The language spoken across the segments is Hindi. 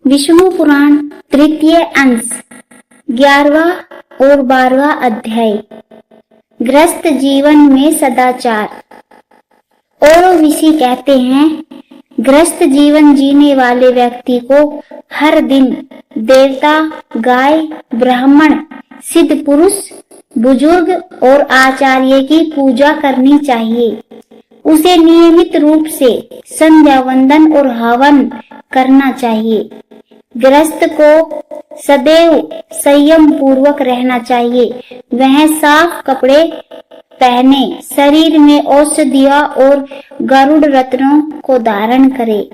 विष्णु पुराण तृतीय अंश 11वां और 12वां अध्याय। गृहस्थ जीवन में सदाचार। ओरोविसी कहते हैं, गृहस्थ जीवन जीने वाले व्यक्ति को हर दिन देवता, गाय, ब्राह्मण, सिद्ध पुरुष, बुजुर्ग और आचार्य की पूजा करनी चाहिए। उसे नियमित रूप से संध्या वंदन और हवन करना चाहिए। गृहस्थ को सदैव संयम पूर्वक रहना चाहिए। वह साफ कपड़े पहने, शरीर में औषधियों और गरुड़ रत्नों को धारण करे।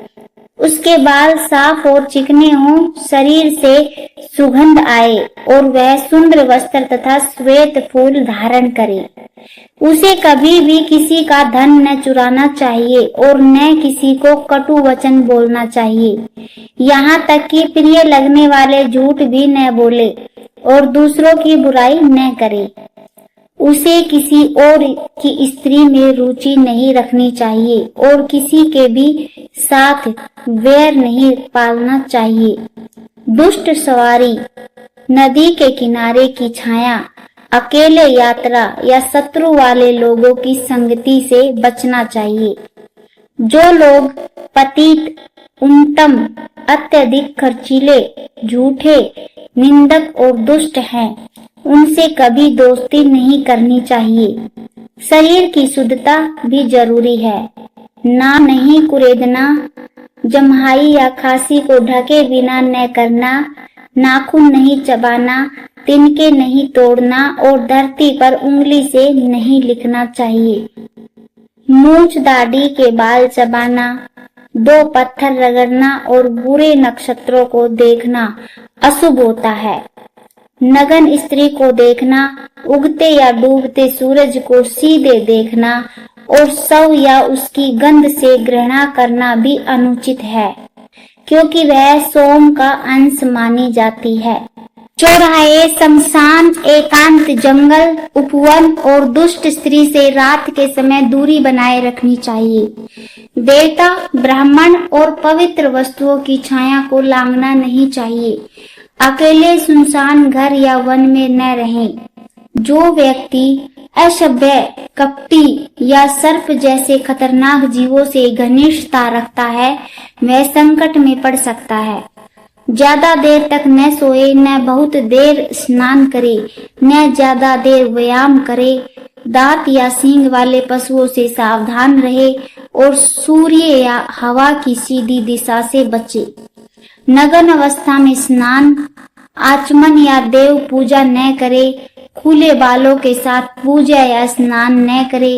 उसके बाल साफ और चिकने हों, शरीर से सुगंध आए और वह सुंदर वस्त्र तथा श्वेत फूल धारण करे। उसे कभी भी किसी का धन न चुराना चाहिए और न किसी को कटु वचन बोलना चाहिए। यहाँ तक कि प्रिय लगने वाले झूठ भी न बोले और दूसरों की बुराई न करे। उसे किसी और की स्त्री में रुचि नहीं रखनी चाहिए और किसी के भी साथ वैर नहीं पालना चाहिए। दुष्ट सवारी, नदी के किनारे की छाया, अकेले यात्रा या शत्रु वाले लोगों की संगति से बचना चाहिए। जो लोग पतित, उन्मत्त, अत्यधिक खर्चीले, झूठे, निंदक और दुष्ट हैं, उनसे कभी दोस्ती नहीं करनी चाहिए। शरीर की शुद्धता भी जरूरी है। नाक नहीं कुरेदना, जम्हाई या खांसी को ढके बिना न करना, नाखून नहीं चबाना, तिनके नहीं तोड़ना और धरती पर उंगली से नहीं लिखना चाहिए। मूंछ दाढ़ी के बाल चबाना, दो पत्थर रगड़ना और बुरे नक्षत्रों को देखना अशुभ होता है। नग्न स्त्री को देखना, उगते या डूबते सूरज को सीधे देखना और शव या उसकी गंध से घृणा करना भी अनुचित है, क्योंकि वह सोम का अंश मानी जाती है। चौराहे, शमशान, एकांत जंगल, उपवन और दुष्ट स्त्री से रात के समय दूरी बनाए रखनी चाहिए। देवता, ब्राह्मण और पवित्र वस्तुओं की छाया को लांघना नहीं चाहिए। अकेले सुनसान घर या वन में न रहें। जो व्यक्ति असभ्य, कपटी या सर्प जैसे खतरनाक जीवों से घनिष्ठता रखता है, वह संकट में पड़ सकता है। ज्यादा देर तक न सोए, न बहुत देर स्नान करे, न ज्यादा देर व्यायाम करे। दांत या सींग वाले पशुओं से सावधान रहे और सूर्य या हवा की सीधी दिशा से बचे। नग्न अवस्था में स्नान, आचमन या देव पूजा न करे। खुले बालों के साथ पूजा या स्नान न करे।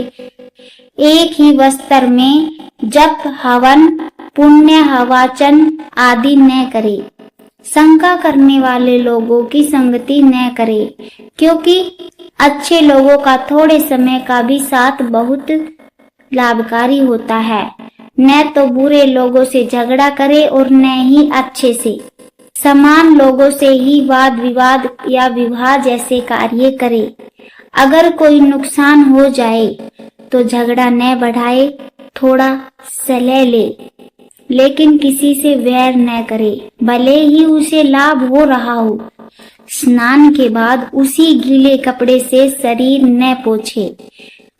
एक ही वस्त्र में जप, हवन, पुण्य, हवाचन आदि न करे। शंका करने वाले लोगों की संगति न करे, क्योंकि अच्छे लोगों का थोड़े समय का भी साथ बहुत लाभकारी होता है। न तो बुरे लोगों से झगड़ा करे और न ही अच्छे से। समान लोगों से ही वाद विवाद या विवाह जैसे कार्य करे। अगर कोई नुकसान हो जाए तो झगड़ा न बढ़ाए, थोड़ा सह ले, लेकिन किसी से वैर न करे, भले ही उसे लाभ हो रहा हो। स्नान के बाद उसी गीले कपड़े से शरीर न पोंछे।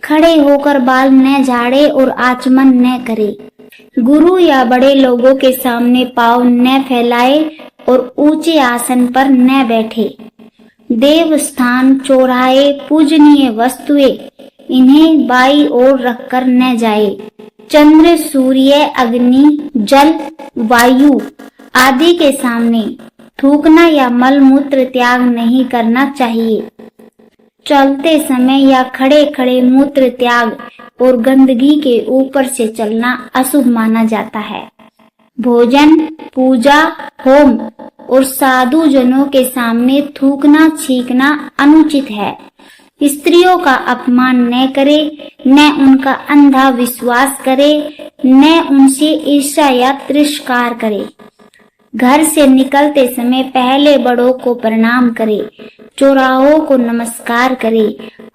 खड़े होकर बाल न झाड़े और आचमन न करे। गुरु या बड़े लोगों के सामने पांव न फैलाए और ऊंचे आसन पर न बैठे। देव स्थान, चौराहे, पूजनीय वस्तुएं, इन्हें बाईं ओर रखकर न जाए। चंद्र, सूर्य, अग्नि, जल, वायु आदि के सामने थूकना या मल मूत्र त्याग नहीं करना चाहिए। चलते समय या खड़े खड़े मूत्र त्याग और गंदगी के ऊपर से चलना अशुभ माना जाता है। भोजन, पूजा, होम और साधु जनों के सामने थूकना, छींकना अनुचित है। स्त्रियों का अपमान न करे, न उनका अंधा विश्वास करे, न उनसे ईर्ष्या या तिरस्कार करे। घर से निकलते समय पहले बड़ों को प्रणाम करे, चौराहों को नमस्कार करे,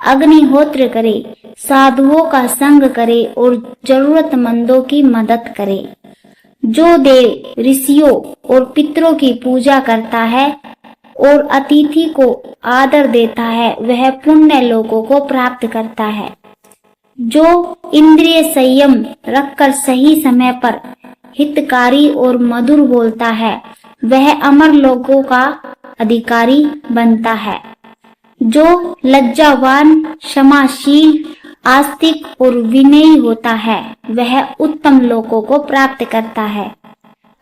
अग्निहोत्र करे, साधुओं का संग करे और जरूरतमंदों की मदद करे। जो देव ऋषियों और पितरों की पूजा करता है और अतिथि को आदर देता है वह पुण्य लोकों को प्राप्त करता है। जो इंद्रिय संयम रखकर सही समय पर हितकारी और मधुर बोलता है वह अमर लोकों का अधिकारी बनता है। जो लज्जावान, क्षमाशील, आस्तिक और विनयी होता है वह उत्तम लोकों को प्राप्त करता है।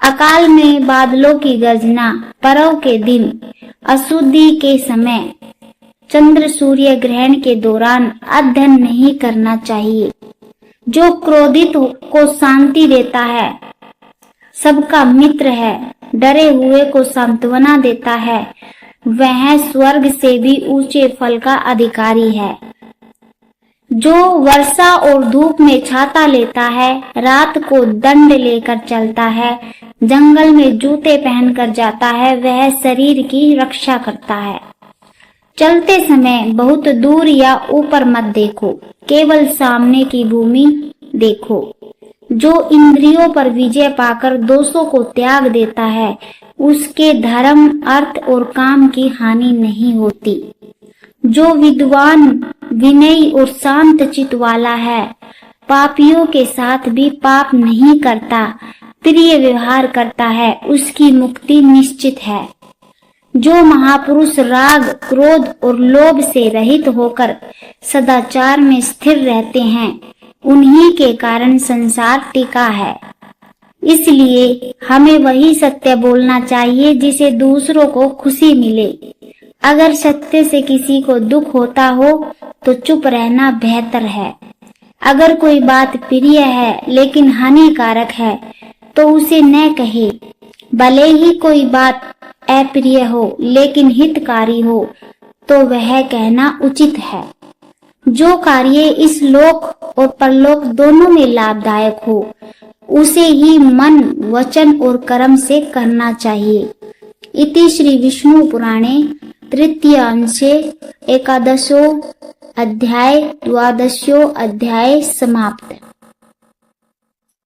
अकाल में बादलों की गर्जना, पर्व के दिन, अशुद्धि के समय, चंद्र सूर्य ग्रहण के दौरान अध्ययन नहीं करना चाहिए। जो क्रोधित को शांति देता है, सबका मित्र है, डरे हुए को सांत्वना देता है, वह स्वर्ग से भी ऊंचे फल का अधिकारी है। जो वर्षा और धूप में छाता लेता है, रात को दंड लेकर चलता है, जंगल में जूते पहनकर जाता है, वह शरीर की रक्षा करता है। चलते समय बहुत दूर या ऊपर मत देखो, केवल सामने की भूमि देखो। जो इंद्रियों पर विजय पाकर दोषों को त्याग देता है, उसके धर्म, अर्थ और काम की हानि नहीं होती। जो विद्वान, विनयी और शांत चित्त वाला है, पापियों के साथ भी पाप नहीं करता, प्रिय व्यवहार करता है, उसकी मुक्ति निश्चित है। जो महापुरुष राग, क्रोध और लोभ से रहित होकर सदाचार में स्थिर रहते हैं, उन्हीं के कारण संसार टिका है। इसलिए हमें वही सत्य बोलना चाहिए जिसे दूसरों को खुशी मिले। अगर सत्य से किसी को दुख होता हो तो चुप रहना बेहतर है। अगर कोई बात प्रिय है लेकिन हानिकारक है तो उसे न कहे। भले ही कोई बात अप्रिय हो लेकिन हितकारी हो तो वह कहना उचित है। जो कार्य इस लोक और परलोक दोनों में लाभदायक हो उसे ही मन, वचन और कर्म से करना चाहिए। इति श्री विष्णु पुराणे तृतीय अंशे एकादशो अध्याय द्वादशो अध्याय समाप्त।